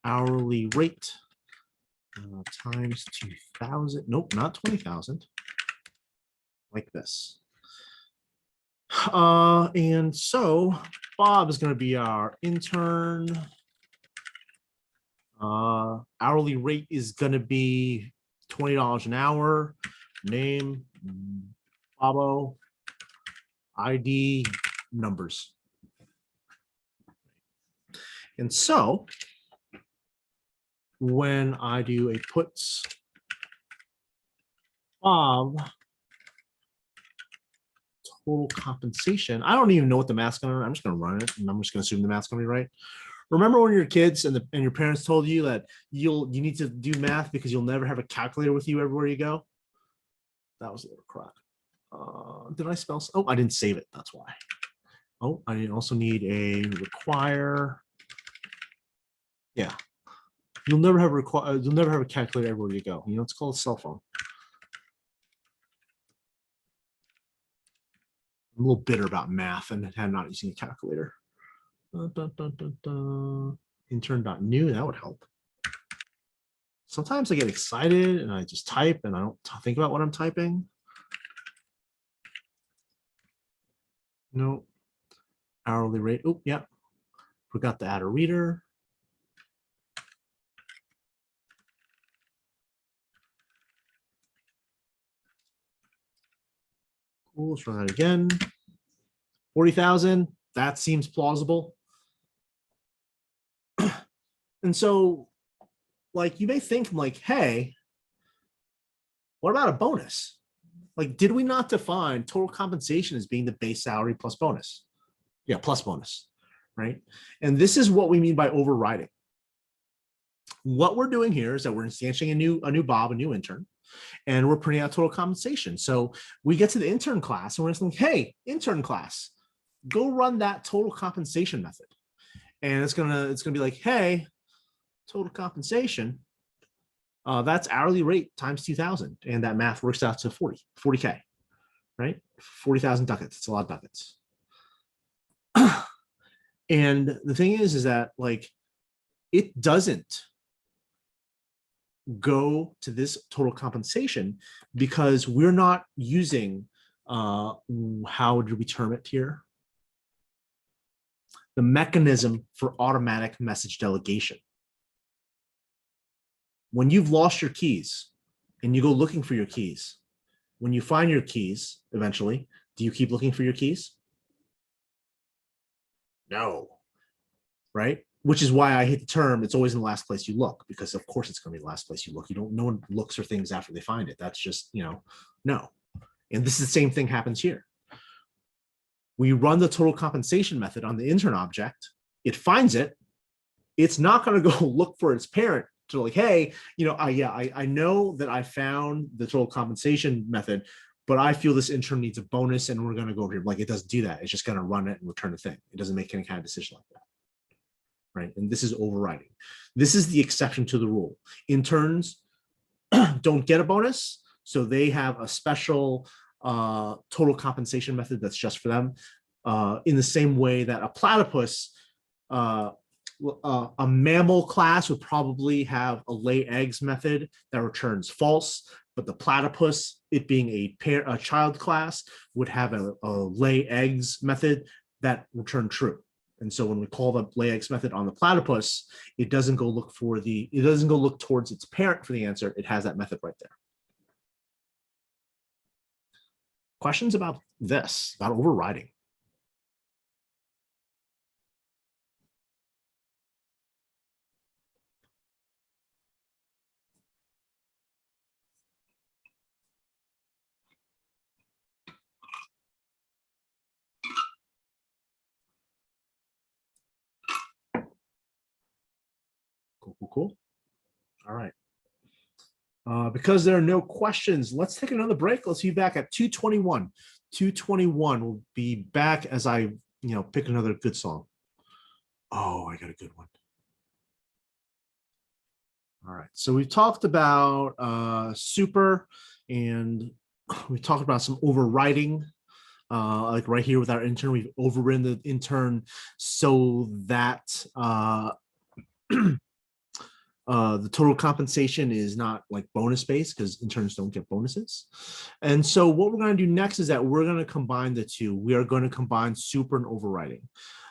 hourly rate times 2,000. Nope, not 20,000. Like this. And so Bob is going to be our intern. Hourly rate is going to be $20 an hour. Name, Bobo, ID, numbers. And so when I do a puts Bob total compensation, I don't even know what the math's going to, I'm just going to run it and I'm just going to assume the math's going to be right. Remember when you're kids and your parents told you that you need to do math because you'll never have a calculator with you everywhere you go? That was a little crap. Did I spell? Oh, I didn't save it. That's why. Oh, I also need a require. Yeah. You'll never have a calculator everywhere you go. You know, it's called a cell phone. I'm a little bitter about math and not using a calculator. Intern.new, that would help. Sometimes I get excited and I just type and I don't think about what I'm typing. No. Hourly rate. Oh, yeah. Forgot to add a reader. Cool, let's run that again. 40,000, that seems plausible. And so, like, you may think, like, hey, what about a bonus? Like, did we not define total compensation as being the base salary plus bonus? Yeah, plus bonus, right? And this is what we mean by overriding. What we're doing here is that we're instantiating a new Bob, a new intern, and we're printing out total compensation. So we get to the intern class and we're just like, hey, intern class, go run that total compensation method. And it's gonna be like, hey, total compensation, that's hourly rate times 2,000. And that math works out to 40K, right? 40,000 ducats. It's a lot of ducats. And the thing is that, like, it doesn't go to this total compensation because we're not using, how would we term it here? The mechanism for automatic message delegation. When you've lost your keys and you go looking for your keys, when you find your keys eventually, do you keep looking for your keys? No, right? Which is why I hate the term, it's always in the last place you look, because of course it's going to be the last place you look. No one looks for things after they find it. That's just, no. And this is the same thing happens here. We run the total compensation method on the intern object. It finds it. It's not going to go look for its parent to like, hey, I know that I found the total compensation method. but I feel this intern needs a bonus and we're going to go over here. Like, it doesn't do that. It's just going to run it and return a thing. It doesn't make any kind of decision like that. Right. And this is overriding. This is the exception to the rule. Interns don't get a bonus. So they have a special total compensation method that's just for them. In the same way that a platypus, a mammal class would probably have a lay eggs method that returns false, but the platypus, it being a child class, would have a lay eggs method that return true. And so when we call the lay eggs method on the platypus, it doesn't go look towards its parent for the answer. It has that method right there. Questions about this, about overriding? Cool. All right. Because there are no questions, let's take another break. Let's be back at 2:21. 2:21. We'll be back as I, pick another good song. Oh, I got a good one. All right. So we've talked about super, and we talked about some overriding. Like right here with our intern, we've overridden the intern so that the total compensation is not like bonus based because interns don't get bonuses. And so what we're going to do next is that we're going to combine the two. We are going to combine super and overriding.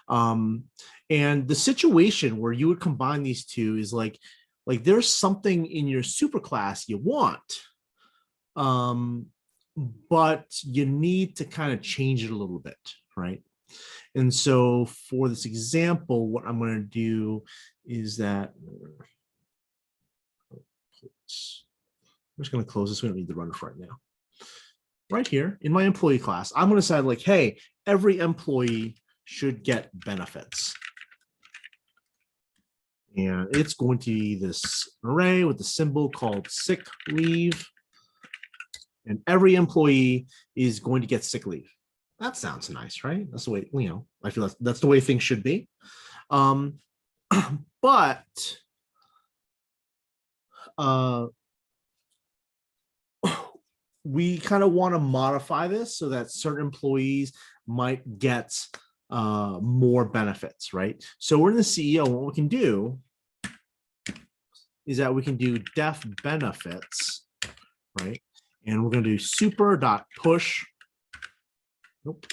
And the situation where you would combine these two is like there's something in your super class you want, but you need to kind of change it a little bit, right? And so for this example, what I'm going to do is that I'm just going to close this. We don't need to run it right now. Right here in my employee class, I'm going to say like, hey, every employee should get benefits. And it's going to be this array with the symbol called sick leave. And every employee is going to get sick leave. That sounds nice, right? That's the way, I feel that's the way things should be. But we kind of want to modify this so that certain employees might get more benefits, right? So we're in the CEO. What we can do is that we can do def benefits, right? And we're going to do super.push. Nope.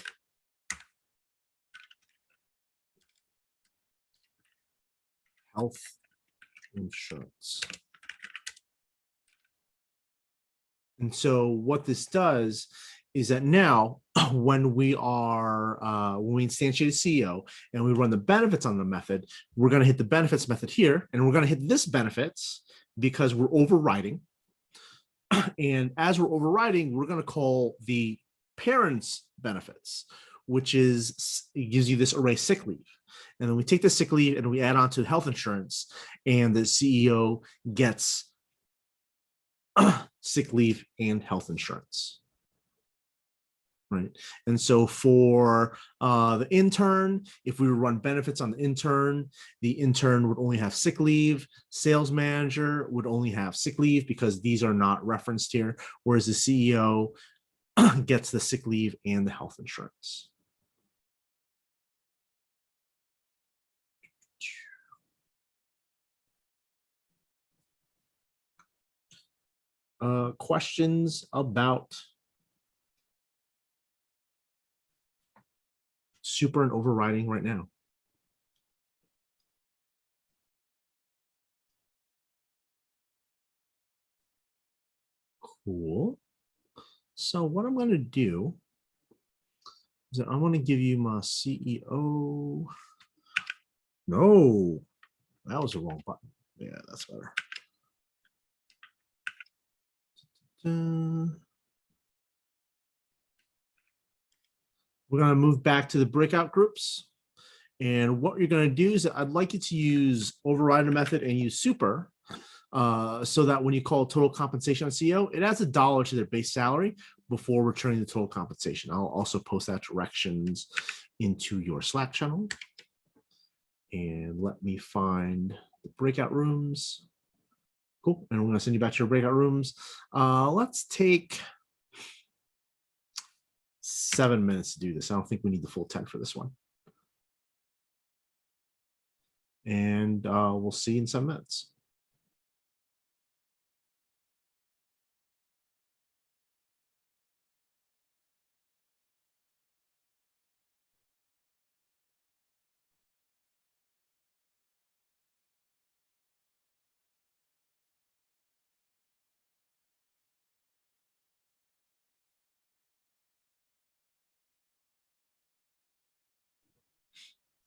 Health insurance. And so what this does is that now when we instantiate a CEO and we run the benefits on the method, we're going to hit the benefits method here, and we're going to hit this benefits because we're overriding. And as we're overriding, we're going to call the parents benefits, which is, it gives you this array sick leave. And then we take the sick leave and we add on to health insurance, and the CEO gets sick leave and health insurance. Right. And so for the intern, if we run benefits on the intern would only have sick leave. Sales manager would only have sick leave because these are not referenced here, whereas the CEO gets the sick leave and the health insurance. Questions about super and overriding right now? Cool. So what I'm going to do is that I'm going to give you my CEO. No, that was the wrong button. Yeah, that's better. We're going to move back to the breakout groups. And what you're going to do is I'd like you to use overrider method and use super so that when you call total compensation on CEO, it adds $1 to their base salary before returning the total compensation. I'll also post that directions into your Slack channel. And let me find the breakout rooms. Cool. And I'm going to send you back to your breakout rooms. Let's take 7 minutes to do this. I don't think we need the full 10 for this one. And we'll see you in 7 minutes.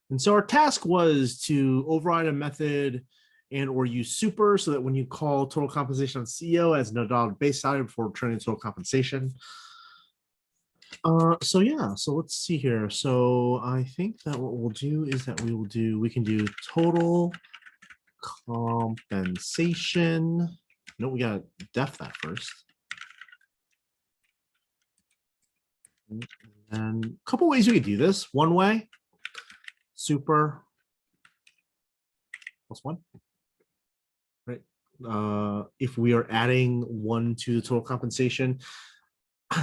And so our task was to override a method and or use super so that when you call total compensation on CEO as $1 base salary before returning total compensation. So yeah, so let's see here. So I think that what we'll do is that we can do total compensation. No, we gotta def that first. And a couple ways we could do this. One way, super +1, right? If we are adding 1 to the total compensation,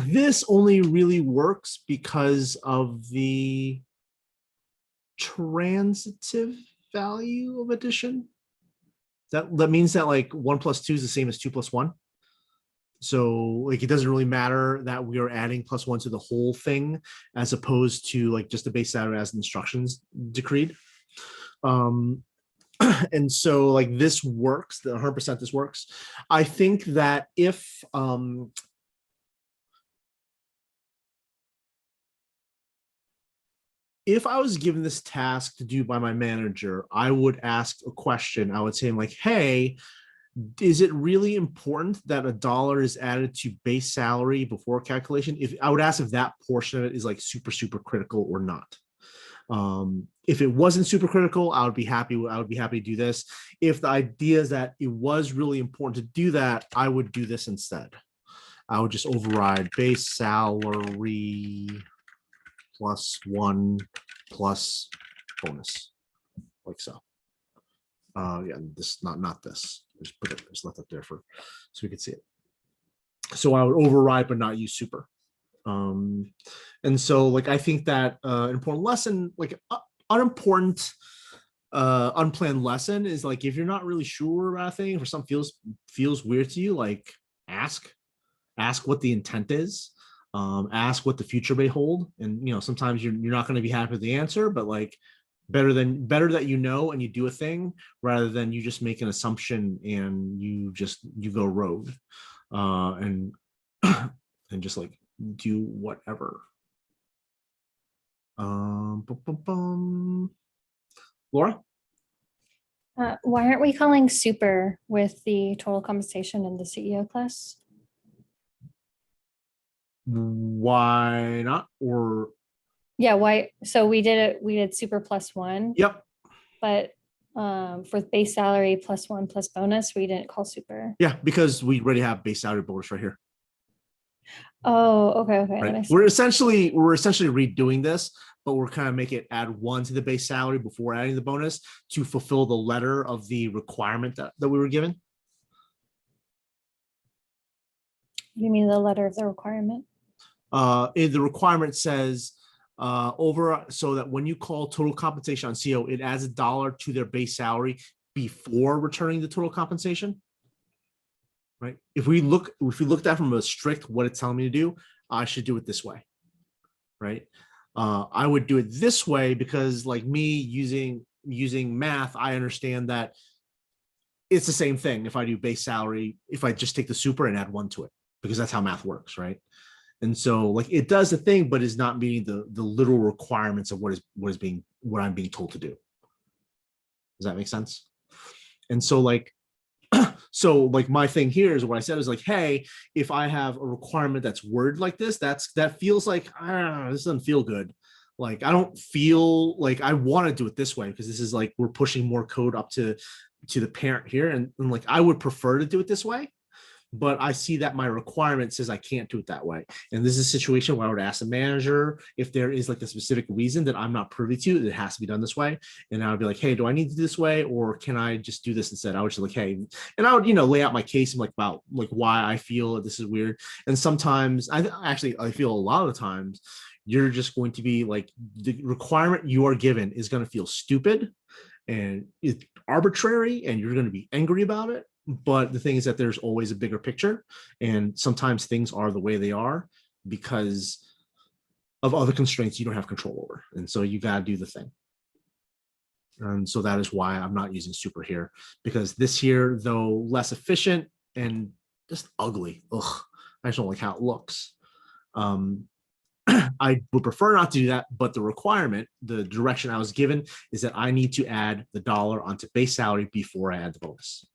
this only really works because of the transitive value of addition. That means that like 1 + 2 is the same as 2 + 1. So like it doesn't really matter that we are adding +1 to the whole thing as opposed to like just the base salary as instructions decreed. And so like this works, the 100% this works. I think that if I was given this task to do by my manager, I would ask a question. I would say like, hey, is it really important that $1 is added to base salary before calculation? If I would ask if that portion of it is like super critical or not. If it wasn't super critical, I would be happy to do this. If the idea is that it was really important to do that, I would do this instead. I would just override base salary +1 plus bonus, like so. Yeah, this not this. Just let that there for so we can see it. So I would override but not use super. And so like I think that important lesson, like unimportant unplanned lesson is like if you're not really sure about a thing, or something feels weird to you, like ask what the intent is. Ask what the future may hold, and you know sometimes you're not going to be happy with the answer, but like better that you know and you do a thing rather than you just make an assumption and you go rogue and just like do whatever. Laura? Why aren't we calling super with the total compensation in the CEO class? Why not? Or yeah, why? So we did super +1. Yep. But for base salary +1 plus bonus, we didn't call super. Yeah, because we already have base salary bonus right here. Oh, okay. Right. We're essentially redoing this, but we're kind of make it add 1 to the base salary before adding the bonus to fulfill the letter of the requirement that we were given. You mean the letter of the requirement? The requirement says so that when you call total compensation on CO, it adds $1 to their base salary before returning the total compensation. Right. If we look at that from a strict what it's telling me to do, I should do it this way. Right. I would do it this way because like me using math, I understand that it's the same thing if I do base salary, if I just take the super and add 1 to it, because that's how math works, right? And so like it does the thing, but is not meeting the literal requirements of what I'm being told to do. Does that make sense? And so like my thing here is what I said is like, hey, if I have a requirement that's worded like this, that feels like this doesn't feel good. Like, I don't feel like I want to do it this way because this is like we're pushing more code up to the parent here, and like I would prefer to do it this way, but I see that my requirement says I can't do it that way. And this is a situation where I would ask the manager if there is like a specific reason that I'm not privy to that it has to be done this way. And I would be like, hey, do I need to do this way, or can I just do this instead? I would just like, hey, and I would, lay out my case and like about like why I feel that this is weird. And sometimes I feel a lot of the times you're just going to be like, the requirement you are given is going to feel stupid and it's arbitrary, and you're going to be angry about it. But the thing is that there's always a bigger picture, and sometimes things are the way they are because of other constraints you don't have control over. And so you got to do the thing. And so that is why I'm not using super here, because this here, though less efficient and just ugly, I just don't like how it looks. I would prefer not to do that, but the requirement, the direction I was given is that I need to add the dollar onto base salary before I add the bonus.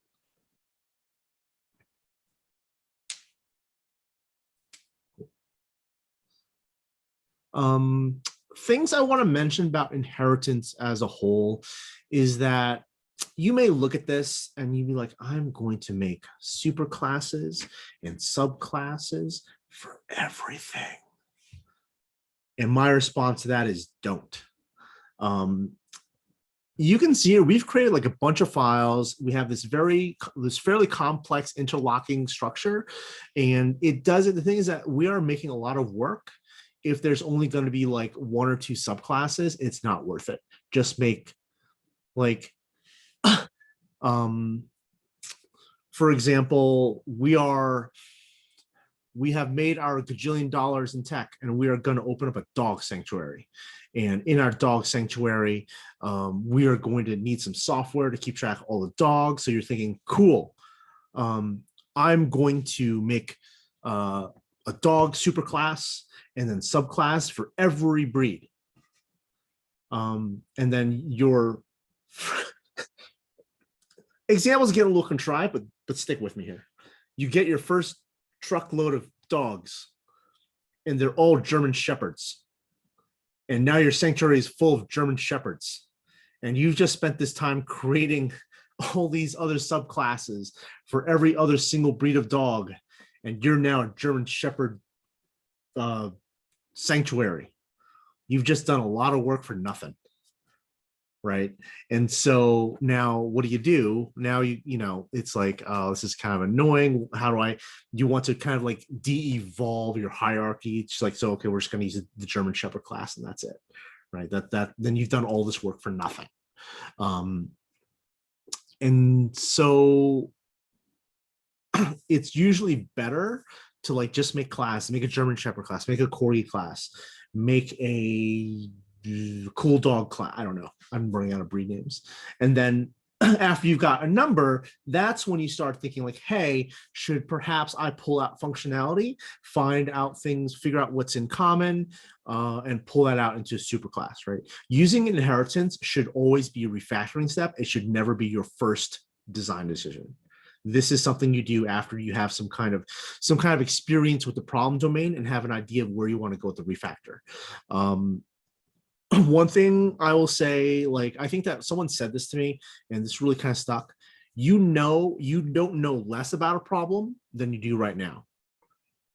Things I want to mention about inheritance as a whole is that you may look at this and you'd be like, I'm going to make super classes and subclasses for everything. And my response to that is don't. You can see here, we've created like a bunch of files. We have this fairly complex interlocking structure, and it does it. The thing is that we are making a lot of work. If there's only going to be like 1 or 2 subclasses, it's not worth it. Just make like, for example, we have made our gajillion dollars in tech, and we are going to open up a dog sanctuary. And in our dog sanctuary, we are going to need some software to keep track of all the dogs. So you're thinking, cool, I'm going to make a dog superclass and then subclass for every breed. And then your examples get a little contrived, but stick with me here. You get your first truckload of dogs, and they're all German Shepherds. And now your sanctuary is full of German Shepherds. And you've just spent this time creating all these other subclasses for every other single breed of dog. And you're now a German Shepherd sanctuary. You've just done a lot of work for nothing. Right. And so now what do? Now it's like, oh, this is kind of annoying. You want to kind of like de-evolve your hierarchy. It's like, so, okay, we're just going to use the German Shepherd class and that's it. Right. Then you've done all this work for nothing. And so it's usually better to like just make a German Shepherd class, make a Corgi class, make a cool dog class. I don't know. I'm running out of breed names. And then after you've got a number, that's when you start thinking like, hey, should perhaps I pull out functionality, find out things, figure out what's in common, and pull that out into a superclass, right? Using inheritance should always be a refactoring step. It should never be your first design decision. This is something you do after you have some kind of experience with the problem domain and have an idea of where you want to go with the refactor. One thing I will say, like, I think that someone said this to me, and this really kind of stuck. You don't know less about a problem than you do right now.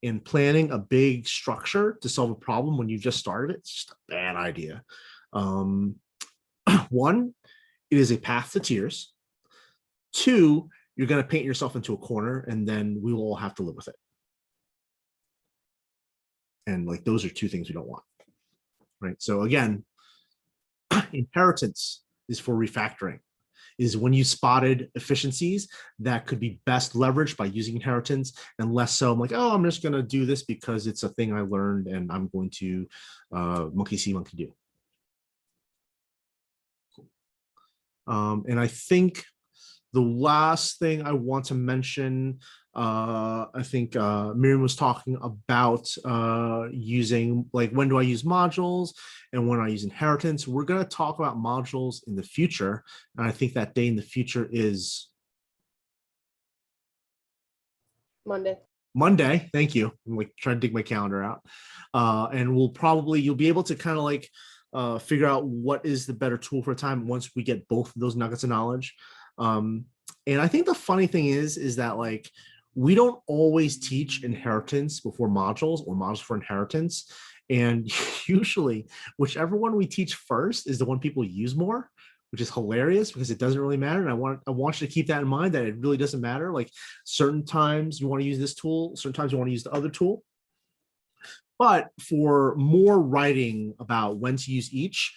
In planning a big structure to solve a problem when you just started it, it's just a bad idea. One, it is a path to tears. Two, you're going to paint yourself into a corner, and then we will all have to live with it. And like, those are two things we don't want. Right. So again, inheritance is for refactoring. Is when you spotted efficiencies that could be best leveraged by using inheritance, and less so I'm like, oh, I'm just going to do this because it's a thing I learned and I'm going to monkey see, monkey do. And I think the last thing I want to mention, I think Miriam was talking about using, like, when do I use modules and when I use inheritance. We're going to talk about modules in the future. And I think that day in the future is Monday. Thank you. I'm like trying to dig my calendar out. And you'll be able to kind of like figure out what is the better tool for time once we get both of those nuggets of knowledge. And I think the funny thing is that like we don't always teach inheritance before modules or modules for inheritance. And usually whichever one we teach first is the one people use more, which is hilarious because it doesn't really matter. And I want you to keep that in mind, that it really doesn't matter. Like certain times you want to use this tool, certain times you want to use the other tool. But for more writing about when to use each,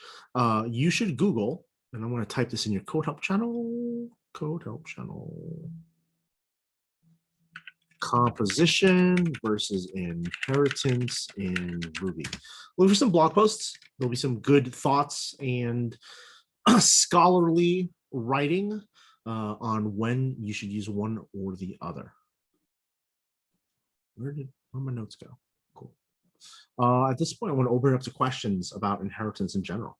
you should Google, and I'm going to type this in your code help channel, composition versus inheritance in Ruby. Look for some blog posts. There'll be some good thoughts and scholarly writing on when you should use one or the other. Where'd my notes go? Cool. At this point, I want to open it up to questions about inheritance in general.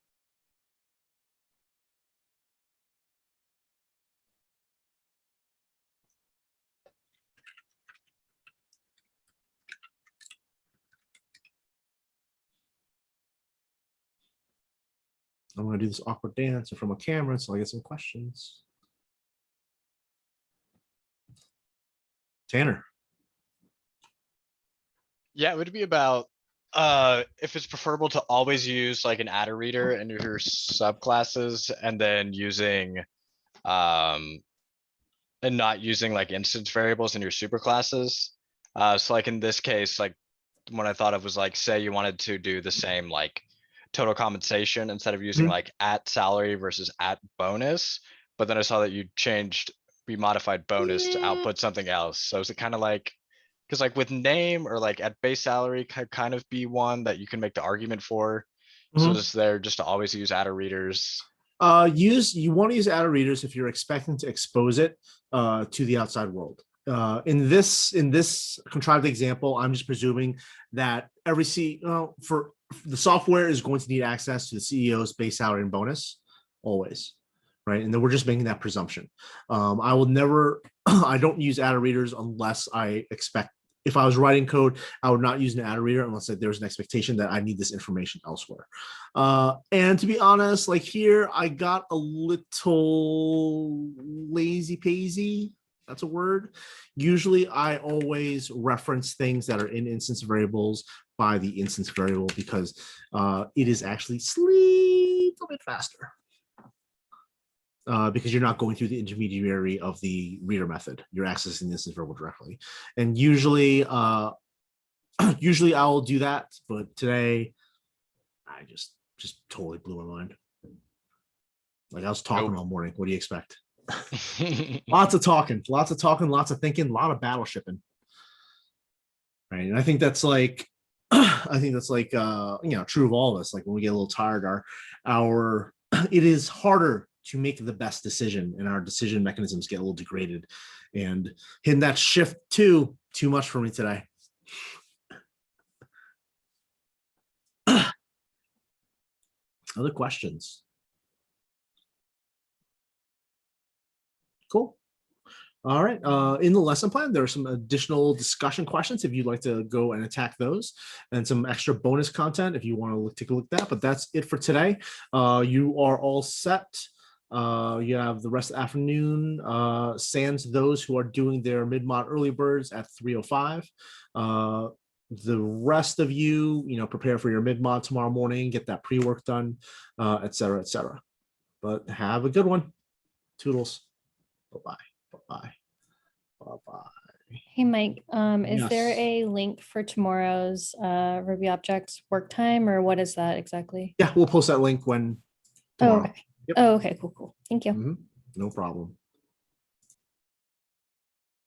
I'm going to do this awkward dance in front of a camera so I get some questions. Tanner. Yeah, it would be about if it's preferable to always use like an adder reader in your subclasses and then using and not using like instance variables in your superclasses. So like in this case, like what I thought of was like, say you wanted to do the same like total compensation instead of using like at salary versus at bonus. But then I saw that you modified bonus to output something else. So is it kind of like, because like with name or like at base salary could kind of be one that you can make the argument for. So is there just to always use adder readers? You want to use adder readers if you're expecting to expose it to the outside world. In this contrived example, I'm just presuming that every for the software is going to need access to the CEO's base salary and bonus always, right? And then we're just making that presumption. I will never, I don't use adder readers unless I expect. If I was writing code, I would not use an adder reader unless there's an expectation that I need this information elsewhere. And to be honest, like here, I got a little lazy-paisy. That's a word. Usually I always reference things that are in instance variables by the instance variable because it is actually a little bit faster. Because you're not going through the intermediary of the reader method. You're accessing the instance variable directly. And usually I will do that, but today I just totally blew my mind. Like I was talking all morning. What do you expect? Lots of talking, lots of thinking, a lot of battle shipping. Right. And I think that's like, true of all of us. Like when we get a little tired, it is harder to make the best decision and our decision mechanisms get a little degraded, and hitting that shift too much for me today. Other questions? Cool. All right. In the lesson plan, there are some additional discussion questions if you'd like to go and attack those, and some extra bonus content if you want to take a look at that. But that's it for today. You are all set. You have the rest of the afternoon, sans those who are doing their mid-mod early birds at 3:05. The rest of you, prepare for your mid-mod tomorrow morning, get that pre-work done, et cetera, et cetera. But have a good one. Toodles. Bye-bye. Bye-bye. Bye-bye. Hey, Mike, is there Yes. a link for tomorrow's Ruby Objects work time, or what is that exactly? Yeah, we'll post that link when Oh, tomorrow. okay. Yep. Oh, okay, cool. Thank you. No problem.